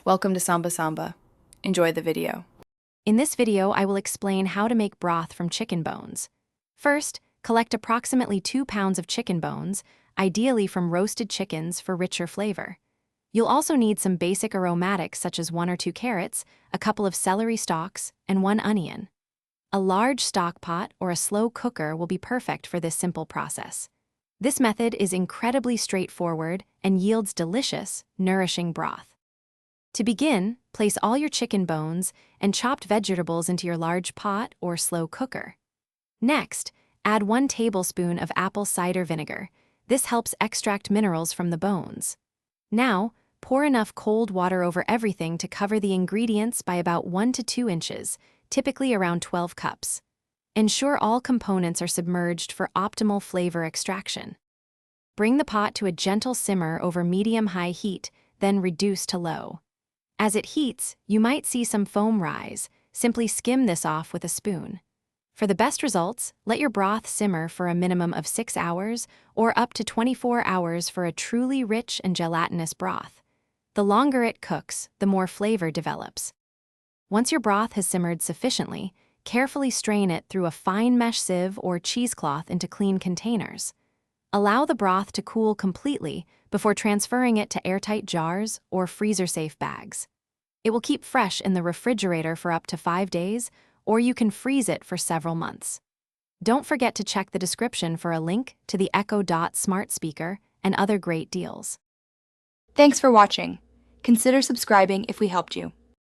Welcome to Samba Samba. Enjoy the video. In this video, I will explain how to make broth from chicken bones. First, collect approximately 2 pounds of chicken bones, ideally from roasted chickens for richer flavor. You'll also need some basic aromatics such as 1 or 2 carrots, a couple of celery stalks, and 1 onion. A large stock pot or a slow cooker will be perfect for this simple process. This method is incredibly straightforward and yields delicious, nourishing broth. To begin, place all your chicken bones and chopped vegetables into your large pot or slow cooker. Next, add 1 tablespoon of apple cider vinegar. This helps extract minerals from the bones. Now, pour enough cold water over everything to cover the ingredients by about 1 to 2 inches, typically around 12 cups. Ensure all components are submerged for optimal flavor extraction. Bring the pot to a gentle simmer over medium-high heat, then reduce to low. As it heats, you might see some foam rise. Simply skim this off with a spoon. For the best results, let your broth simmer for a minimum of 6 hours or up to 24 hours for a truly rich and gelatinous broth. The longer it cooks, the more flavor develops. Once your broth has simmered sufficiently, carefully strain it through a fine mesh sieve or cheesecloth into clean containers. Allow the broth to cool completely before transferring it to airtight jars or freezer-safe bags. It will keep fresh in the refrigerator for up to 5 days, or you can freeze it for several months. Don't forget to check the description for a link to the Echo Dot smart speaker and other great deals. Thanks for watching. Consider subscribing if we helped you.